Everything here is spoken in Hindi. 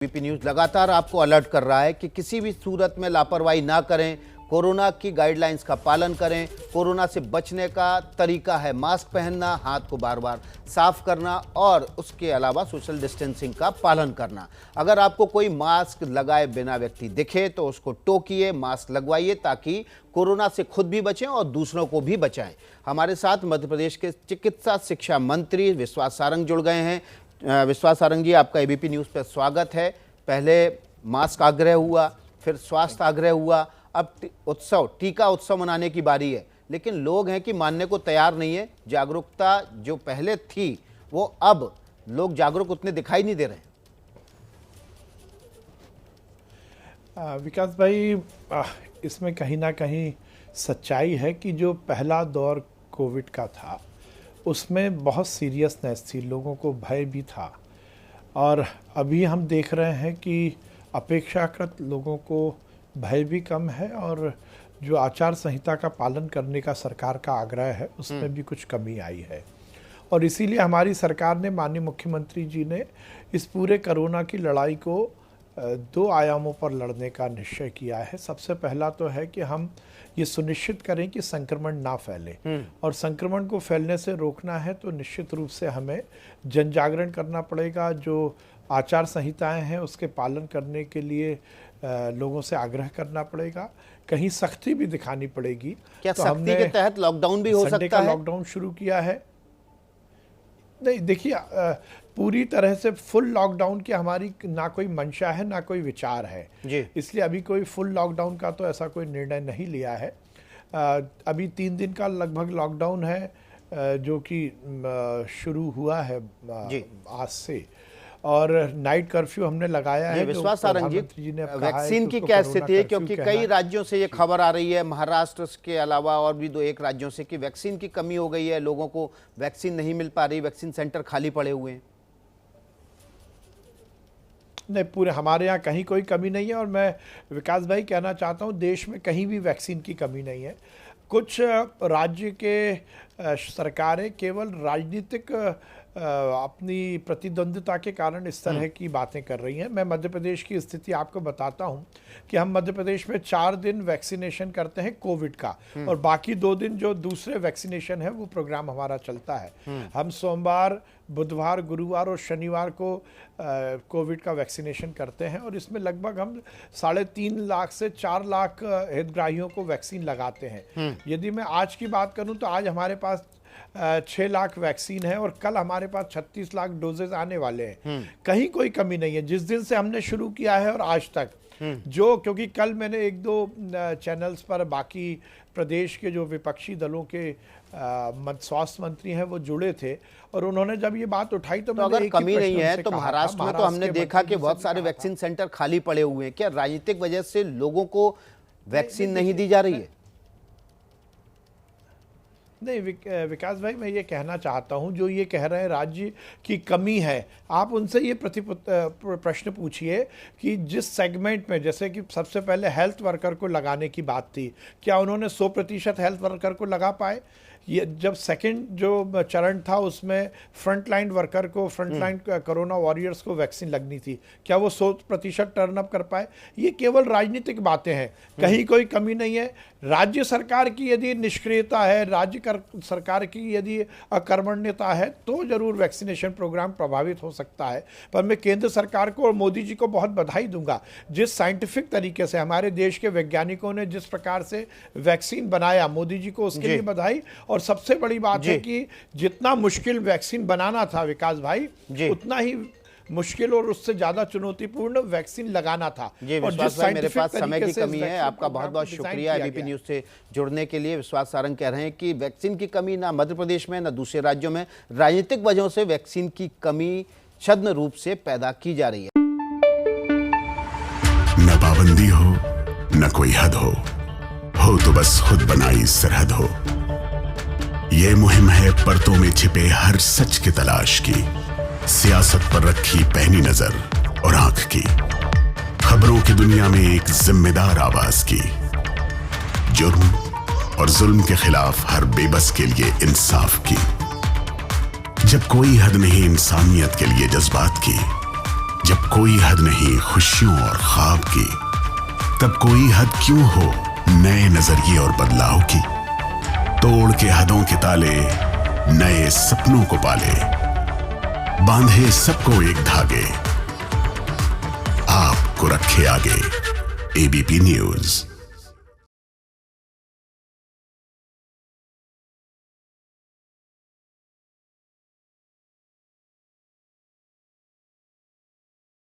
एबीपी न्यूज लगातार आपको अलर्ट कर रहा है कि किसी भी सूरत में लापरवाही ना करें, कोरोना की गाइडलाइंस का पालन करें। कोरोना से बचने का तरीका है मास्क पहनना, हाथ को बार बार साफ करना और उसके अलावा सोशल डिस्टेंसिंग का पालन करना। अगर आपको कोई मास्क लगाए बिना व्यक्ति दिखे तो उसको टोकिए, मास्क लगवाइए ताकि कोरोना से खुद भी बचें और दूसरों को भी बचाएं। हमारे साथ मध्य प्रदेश के चिकित्सा शिक्षा मंत्री विश्वास सारंग जुड़ गए हैं। विश्वास सारंग जी, आपका एबीपी न्यूज़ पर स्वागत है। पहले मास्क आग्रह हुआ, फिर स्वास्थ्य आग्रह हुआ, अब टीका उत्सव मनाने की बारी है, लेकिन लोग हैं कि मानने को तैयार नहीं है। जागरूकता जो पहले थी वो अब लोग जागरूक उतने दिखाई नहीं दे रहे हैं। विकास भाई, इसमें कहीं ना कहीं सच्चाई है कि जो पहला दौर कोविड का था उसमें बहुत सीरियसनेस थी, लोगों को भय भी था। और अभी हम देख रहे हैं कि अपेक्षाकृत लोगों को भय भी कम है और जो आचार संहिता का पालन करने का सरकार का आग्रह है उसमें भी कुछ कमी आई है। और इसीलिए हमारी सरकार ने, माननीय मुख्यमंत्री जी ने इस पूरे कोरोना की लड़ाई को दो आयामों पर लड़ने का निश्चय किया है। सबसे पहला तो है कि हम ये सुनिश्चित करें कि संक्रमण ना फैले, और संक्रमण को फैलने से रोकना है तो निश्चित रूप से हमें जन जागरण करना पड़ेगा। जो आचार संहिताएं हैं उसके पालन करने के लिए लोगों से आग्रह करना पड़ेगा, कहीं सख्ती भी दिखानी पड़ेगी। क्या तो सख्ती के तहत लॉकडाउन भी हो सकता है? लॉकडाउन शुरू किया है। नहीं, देखिए, पूरी तरह से फुल लॉकडाउन की हमारी ना कोई मंशा है ना कोई विचार है जी। इसलिए अभी कोई फुल लॉकडाउन का तो ऐसा कोई निर्णय नहीं लिया है। अभी 3 दिन का लगभग लॉकडाउन है जो कि शुरू हुआ है आज से, और नाइट कर्फ्यू हमने लगाया है। विश्वास सारंग जी, ने वैक्सीन की क्या स्थिति है? क्योंकि कई राज्यों से ये खबर आ रही है, महाराष्ट्र के अलावा और भी 2-1 राज्यों से, कि वैक्सीन की कमी हो गई है, लोगों को वैक्सीन नहीं मिल पा रही, वैक्सीन सेंटर खाली पड़े हुए हैं। नहीं, पूरे हमारे यहाँ कहीं कोई कमी नहीं है। और मैं विकास भाई कहना चाहता हूँ, देश में कहीं भी वैक्सीन की कमी नहीं है। कुछ राज्य के सरकारें केवल राजनीतिक अपनी प्रतिद्वंद्विता के कारण इस तरह की बातें कर रही हैं। मैं मध्य प्रदेश की स्थिति आपको बताता हूं कि हम मध्य प्रदेश में 4 दिन वैक्सीनेशन करते हैं कोविड का, और बाकी 2 दिन जो दूसरे वैक्सीनेशन है वो प्रोग्राम हमारा चलता है। हम सोमवार, बुधवार, गुरुवार और शनिवार को कोविड का वैक्सीनेशन करते हैं, और इसमें लगभग हम 3.5 लाख से 4 लाख हितग्राहियों को वैक्सीन लगाते हैं। यदि मैं आज की बात करूं तो आज हमारे पास 6 लाख वैक्सीन है और कल हमारे पास 36 लाख डोजेज आने वाले हैं। कहीं कोई कमी नहीं है। जिस दिन से हमने शुरू किया है और आज तक क्योंकि कल मैंने 1-2 चैनल्स पर बाकी प्रदेश के जो विपक्षी दलों के स्वास्थ्य मंत्री हैं वो जुड़े थे, और उन्होंने जब ये बात उठाई तो अगर कमी नहीं है तो महाराष्ट्र में तो हमने देखा कि बहुत सारे वैक्सीन सेंटर खाली पड़े हुए हैं। क्या राजनीतिक वजह से लोगों को वैक्सीन नहीं दी जा रही है? नहीं विकास भाई, मैं ये कहना चाहता हूँ, जो ये कह रहे हैं राज्य की कमी है, आप उनसे ये प्रश्न पूछिए कि जिस सेगमेंट में, जैसे कि सबसे पहले हेल्थ वर्कर को लगाने की बात थी, क्या उन्होंने 100% हेल्थ वर्कर को लगा पाए? ये जब सेकंड जो चरण था उसमें फ्रंटलाइन वर्कर को, फ्रंटलाइन कोरोना वॉरियर्स को वैक्सीन लगनी थी, क्या वो 100% टर्न अप कर पाए? ये केवल राजनीतिक बातें हैं, कहीं कोई कमी नहीं है। राज्य सरकार की यदि निष्क्रियता है, राज्य सरकार की यदि अकर्मण्यता है तो जरूर वैक्सीनेशन प्रोग्राम प्रभावित हो सकता है। पर मैं केंद्र सरकार को और मोदी जी को बहुत बधाई दूंगा, जिस साइंटिफिक तरीके से हमारे देश के वैज्ञानिकों ने जिस प्रकार से वैक्सीन बनाया, मोदी जी को उसके लिए बधाई। और सबसे बड़ी बात है कि जितना मुश्किल वैक्सीन बनाना था विकास भाई, उतना ही मुश्किल और उससे ज्यादा चुनौतीपूर्ण वैक्सीन लगाना था। और जिस भाई, मेरे पास समय की कमी है। आपका बहुत बहुत शुक्रिया एबीपी न्यूज से जुड़ने के लिए। विश्वास सारंग कह रहे हैं कि वैक्सीन की कमी ना मध्य प्रदेश में ना दूसरे राज्यों में, राजनीतिक वजहों से वैक्सीन की कमी छद्म रूप से पैदा की जा रही है। न पाबंदी हो न कोई हद हो तो बस खुद बनाई सरहद हो। ये मुहिम है परतों में छिपे हर सच की तलाश की, सियासत पर रखी पैनी नजर और आंख की, खबरों की दुनिया में एक जिम्मेदार आवाज की, जुर्म और जुल्म के खिलाफ हर बेबस के लिए इंसाफ की। जब कोई हद नहीं इंसानियत के लिए जज्बात की, जब कोई हद नहीं खुशियों और ख्वाब की, तब कोई हद क्यों हो नए नजरिए और बदलाव की। तोड़ के हदों के ताले, नए सपनों को पाले, बांधे सबको एक धागे, आपको रखे आगे। ABP news.